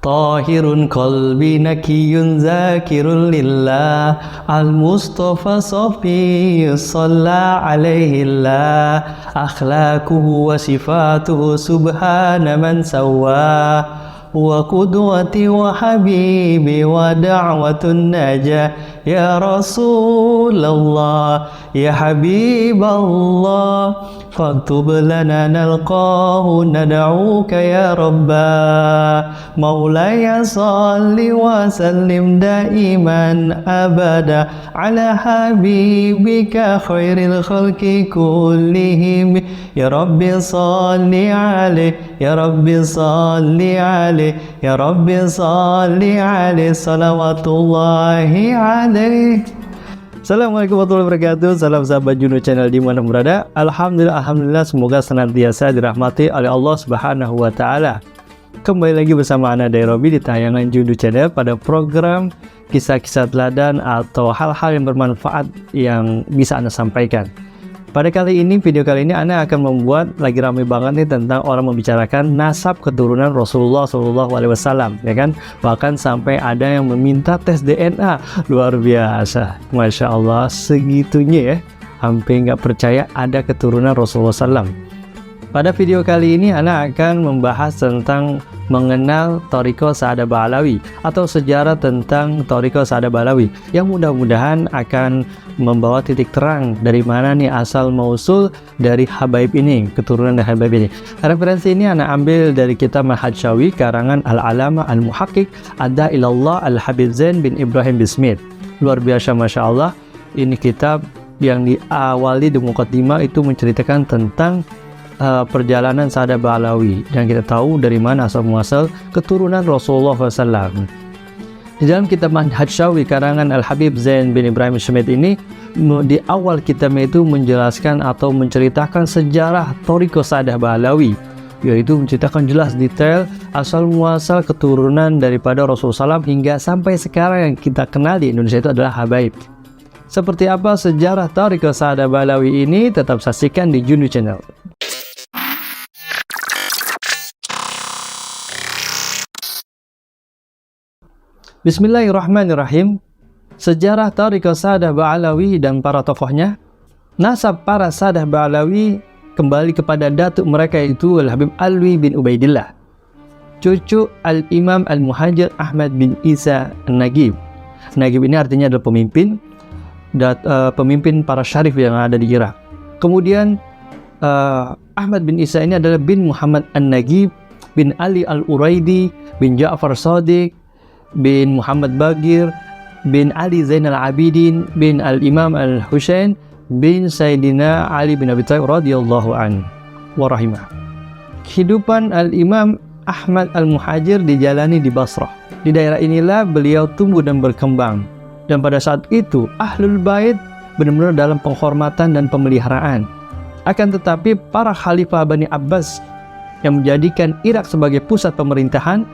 Tahirun qalbi nakiyun zakirun lillah Al-Mustafa Safi Salla alaihillah Akhlaquhu wa sifatuhu subhana man sawwa Wa qudwati wa habibi wa da'watun najah Ya Rasulullah Ya Habiballah Faktub lana nalqahu nad'uka ya Rabbah Maulaya salli wa sallim daiman abada Ala habibika khairil khalqi kullihim Ya Rabbi salli alaih Ya Rabbi salli alaih Ya Rabbi salli alaih Salawatullahi alaih. Assalamualaikum warahmatullahi wabarakatuh. Salam sahabat Juno Channel di mana berada. Alhamdulillah semoga senantiasa dirahmati oleh Allah Subhanahu wa taala. Kembali lagi bersama Ana Dairobi di tayangan Juno Channel pada program kisah-kisah teladan atau hal-hal yang bermanfaat yang bisa Anda sampaikan. Pada kali ini, video kali ini Ana akan membuat lagi ramai banget nih tentang orang membicarakan nasab keturunan Rasulullah SAW, ya kan? Bahkan sampai ada yang meminta tes DNA, luar biasa, Masya Allah, segitunya ya, hampir nggak percaya ada keturunan Rasulullah SAW. Pada video kali ini Ana akan membahas tentang mengenal Thariqah Sa'adah Ba'alawi atau sejarah tentang Thariqah Sa'adah Ba'alawi yang mudah-mudahan akan membawa titik terang dari mana nih asal mausul dari Habaib ini, keturunan dari Habaib ini. Referensi ini Ana ambil dari kitab Al-Hadsyawi karangan Al-Alama Al-Muhaqqiq Adda Ilallah Al-Habib Zain bin Ibrahim bin Smith. Luar biasa, Masya Allah. Ini kitab yang diawali di muqaddimah itu menceritakan tentang perjalanan Sa'adah Ba'alawi dan kita tahu dari mana asal muasal keturunan Rasulullah SAW. Di dalam kitab Hadsyawi karangan Al-Habib Zain bin Ibrahim Smith ini, di awal kitabnya itu menjelaskan atau menceritakan sejarah Thariqah Sa'adah Ba'alawi, yaitu menceritakan jelas detail asal muasal keturunan daripada Rasulullah SAW hingga sampai sekarang yang kita kenal di Indonesia itu adalah Habaib. Seperti apa sejarah Thariqah Sa'adah Ba'alawi ini? Tetap saksikan di Juno Channel. Bismillahirrahmanirrahim. Sejarah Thariqah Sa'adah Ba'alawi dan para tokohnya. Nasab para Sa'adah Ba'alawi kembali kepada datuk mereka yaitu Al-Habib Alwi bin Ubaidillah, cucu Al-Imam Al-Muhajir Ahmad bin Isa An-Nagib. Nagib ini artinya adalah pemimpin, pemimpin para syarif yang ada di Irak. Kemudian Ahmad bin Isa ini adalah bin Muhammad An-Nagib bin Ali Al-Uraidi bin Ja'far Shadiq bin Muhammad Bagir bin Ali Zainal Abidin bin Al-Imam Al-Husain bin Sayyidina Ali bin Abi Thalib radhiyallahu anhu wa rahimah. Kehidupan Al-Imam Ahmad Al-Muhajir dijalani di Basrah. Di daerah inilah beliau tumbuh dan berkembang. Dan pada saat itu Ahlul Bait benar-benar dalam penghormatan dan pemeliharaan. Akan tetapi para khalifah Bani Abbas yang menjadikan Irak sebagai pusat pemerintahan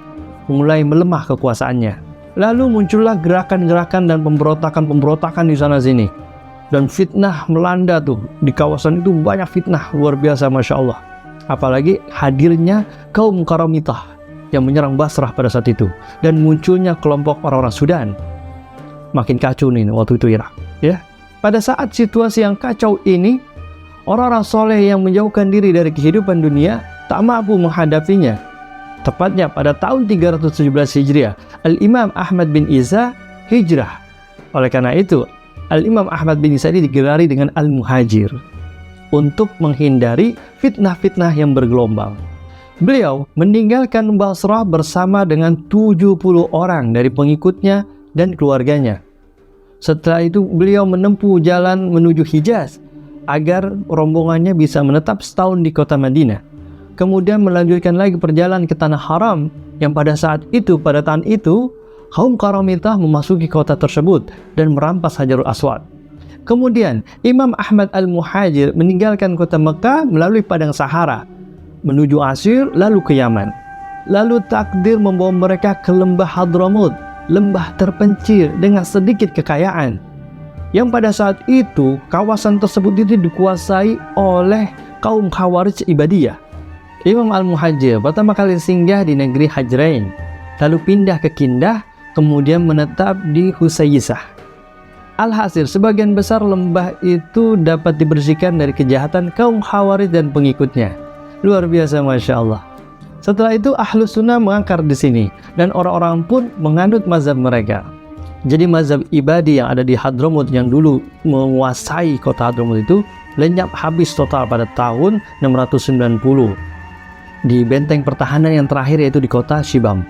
mulai melemah kekuasaannya. Lalu muncullah gerakan-gerakan dan pemberontakan di sana sini. Dan fitnah melanda tuh. Di kawasan itu banyak fitnah, luar biasa, Masya Allah. Apalagi hadirnya kaum Qaramitah yang menyerang Basrah pada saat itu. Dan munculnya kelompok orang-orang Sudan. Makin kacau nih waktu itu Irak. Ya. Pada saat situasi yang kacau ini, orang-orang soleh yang menjauhkan diri dari kehidupan dunia tak mampu menghadapinya. Tepatnya pada tahun 317 Hijriah, Al-Imam Ahmad bin Isa hijrah. Oleh karena itu, Al-Imam Ahmad bin Isa ini digelari dengan Al-Muhajir untuk menghindari fitnah-fitnah yang bergelombang. Beliau meninggalkan Basrah bersama dengan 70 orang dari pengikutnya dan keluarganya. Setelah itu, beliau menempuh jalan menuju Hijaz agar rombongannya bisa menetap setahun di kota Madinah. Kemudian melanjutkan lagi perjalanan ke Tanah Haram yang pada saat itu, pada tahun itu, kaum Qaramitah memasuki kota tersebut dan merampas Hajarul Aswad. Kemudian Imam Ahmad Al-Muhajir meninggalkan kota Mekah melalui Padang Sahara, menuju Asyir lalu ke Yaman. Lalu takdir membawa mereka ke lembah Hadramut, lembah terpencil dengan sedikit kekayaan. Yang pada saat itu, kawasan tersebut itu dikuasai oleh kaum Khawarij Ibadiyah. Imam Al-Muhajir pertama kali singgah di negeri Hajrain lalu pindah ke Kindah, kemudian menetap di Husayyisah. Alhasil, sebagian besar lembah itu dapat dibersihkan dari kejahatan kaum Khawarij dan pengikutnya. Luar biasa, Masya Allah. Setelah itu Ahlus Sunnah mengakar di sini, dan orang-orang pun menganut mazhab mereka. Jadi mazhab Ibadi yang ada di Hadramut yang dulu menguasai kota Hadramut itu lenyap habis total pada tahun 690 di benteng pertahanan yang terakhir, yaitu di kota Shibam.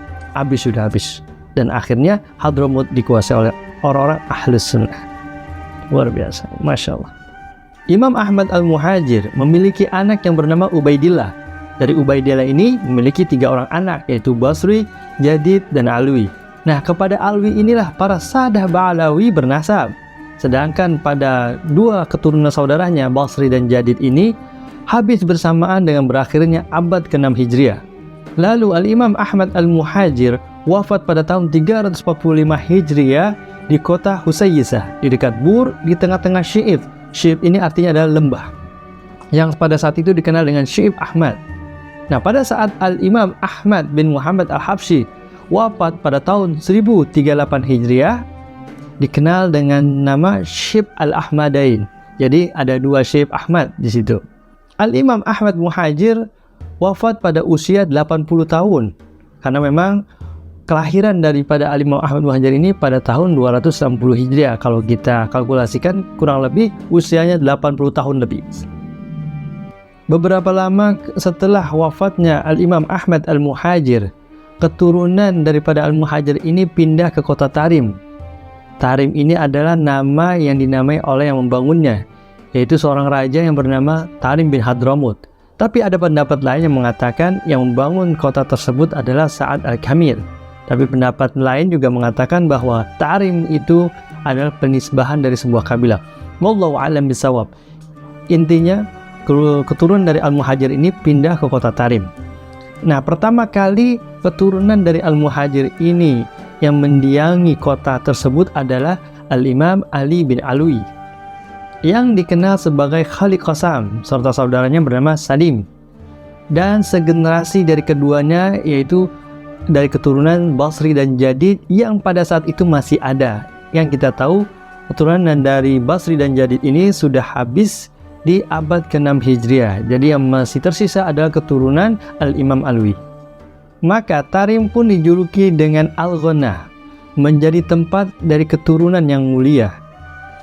Sudah habis, dan akhirnya Hadramut dikuasai oleh orang-orang Ahlus Sunnah. Luar biasa, Masya Allah. Imam Ahmad Al-Muhajir memiliki anak yang bernama Ubaidillah. Dari Ubaidillah ini memiliki 3 orang anak, yaitu Basri, Jadid, dan Alwi. Nah, kepada Alwi inilah para Sadah Ba'alawi bernasab. Sedangkan pada 2 keturunan saudaranya, Basri dan Jadid ini, habis bersamaan dengan berakhirnya abad ke-6 Hijriah. Lalu Al-Imam Ahmad Al-Muhajir wafat pada tahun 345 Hijriah di kota Husayyisah, di dekat Bur, di tengah-tengah Syi'ib. Syi'ib ini artinya adalah lembah, yang pada saat itu dikenal dengan Syi'ib Ahmad. Nah, pada saat Al-Imam Ahmad bin Muhammad Al-Habsyi wafat pada tahun 1038 Hijriah, dikenal dengan nama Syi'ib Al-Ahmadain. Jadi ada 2 Syi'ib Ahmad di situ. Al-Imam Ahmad Muhajir wafat pada usia 80 tahun, karena memang kelahiran daripada Al-Imam Ahmad Muhajir ini pada tahun 260 Hijriah. Kalau kita kalkulasikan, kurang lebih usianya 80 tahun lebih. Beberapa lama setelah wafatnya Al-Imam Ahmad Al-Muhajir, keturunan daripada Al-Muhajir ini pindah ke kota Tarim. Tarim ini adalah nama yang dinamai oleh yang membangunnya, yaitu seorang raja yang bernama Tarim bin Hadramut. Tapi ada pendapat lain yang mengatakan yang membangun kota tersebut adalah Sa'ad Al-Kamil. Tapi pendapat lain juga mengatakan bahwa Tarim itu adalah penisbahan dari sebuah kabilah. Wallahu a'lam bishawab. Intinya, keturunan dari Al-Muhajir ini pindah ke kota Tarim. Nah, pertama kali keturunan dari Al-Muhajir ini yang mendiangi kota tersebut adalah Al-Imam Ali bin Alwi, yang dikenal sebagai Khalid Qasam, serta saudaranya bernama Salim. Dan segenerasi dari keduanya, yaitu dari keturunan Basri dan Jadid, yang pada saat itu masih ada. Yang kita tahu, keturunan dari Basri dan Jadid ini sudah habis di abad ke-6 Hijriah. Jadi yang masih tersisa adalah keturunan Al-Imam Alwi. Maka Tarim pun dijuluki dengan Al-Ghanah, menjadi tempat dari keturunan yang mulia.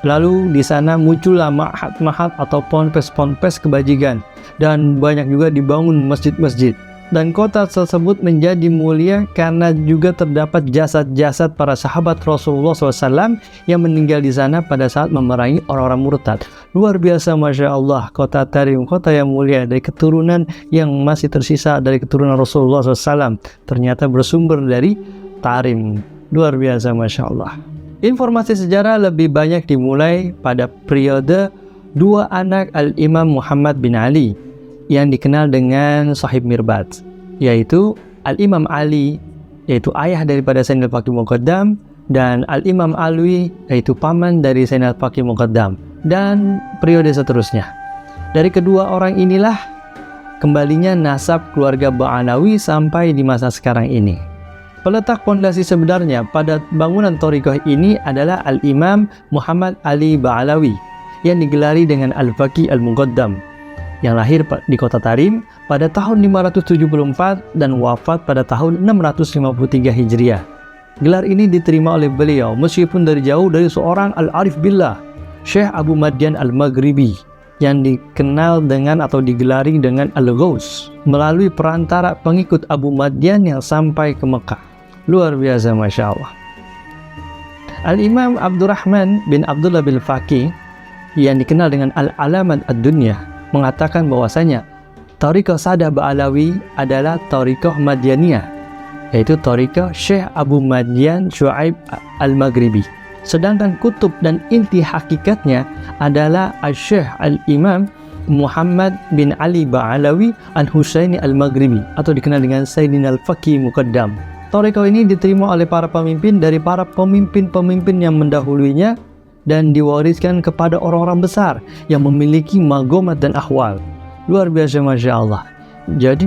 Lalu di sana muncullah ma'had-ma'had atau ponpes-ponpes kebajikan, dan banyak juga dibangun masjid-masjid. Dan kota tersebut menjadi mulia karena juga terdapat jasad-jasad para sahabat Rasulullah SAW yang meninggal di sana pada saat memerangi orang-orang murtad. Luar biasa, Masya Allah, kota Tarim, kota yang mulia dari keturunan yang masih tersisa dari keturunan Rasulullah SAW, ternyata bersumber dari Tarim. Luar biasa, Masya Allah. Informasi sejarah lebih banyak dimulai pada periode 2 anak Al-Imam Muhammad bin Ali, yang dikenal dengan Sahib Mirbat, yaitu Al-Imam Ali, yaitu ayah daripada Sayyidina Al-Faqih Muqaddam, dan Al-Imam Alwi, yaitu paman dari Sayyidina Al-Faqih Muqaddam, dan periode seterusnya. Dari kedua orang inilah kembalinya nasab keluarga Ba'alawi sampai di masa sekarang ini. Peletak pondasi sebenarnya pada bangunan Thariqah ini adalah Al-Imam Muhammad Ali Ba'alawi, yang digelari dengan Al-Faqih Al-Muqaddam, yang lahir di kota Tarim pada tahun 574 dan wafat pada tahun 653 Hijriah. Gelar ini diterima oleh beliau meskipun dari jauh dari seorang Al-Arif Billah, Syekh Abu Madyan Al-Maghribi, yang dikenal dengan atau digelari dengan Al-Ghaus, melalui perantara pengikut Abu Madyan yang sampai ke Mekah. Luar biasa, Masya Allah. Al-Imam Abdurrahman bin Abdullah bin Faqih, yang dikenal dengan Al-Alamat Ad-Dunya, mengatakan bahwasanya Thariqah Sadah Ba'alawi adalah Thariqah Madyaniyah, yaitu Thariqah Syekh Abu Madyan Syu'aib Al-Maghribi. Sedangkan kutub dan inti hakikatnya adalah Syekh Al-Imam Muhammad bin Ali Ba'alawi Al-Husaini Al-Maghribi, atau dikenal dengan Sayyidina Al-Faqih Muqaddam. Thariqah ini diterima oleh para pemimpin dari para pemimpin-pemimpin yang mendahulunya, dan diwariskan kepada orang-orang besar yang memiliki magomat dan ahwal. Luar biasa, Masya Allah. Jadi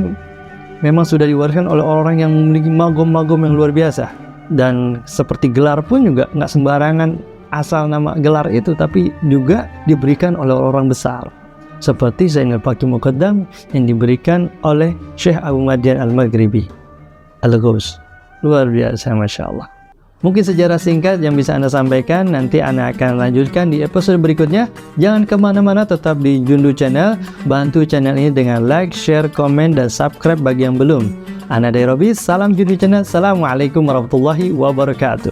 memang sudah diwariskan oleh orang yang memiliki magom-magom yang luar biasa. Dan seperti gelar pun juga nggak sembarangan asal nama gelar itu, tapi juga diberikan oleh orang besar. Seperti Zainal Baqi Muqaddam yang diberikan oleh Syekh Abu Madian Al-Maghribi Al-Ghaus. Luar biasa, Masya Allah. Mungkin sejarah singkat yang bisa Anda sampaikan, nanti Anda akan lanjutkan di episode berikutnya. Jangan kemana-mana, tetap di Jundu Channel. Bantu channel ini dengan like, share, komen, dan subscribe bagi yang belum. Ana dari Robi, salam Jundu Channel. Assalamualaikum warahmatullahi wabarakatuh.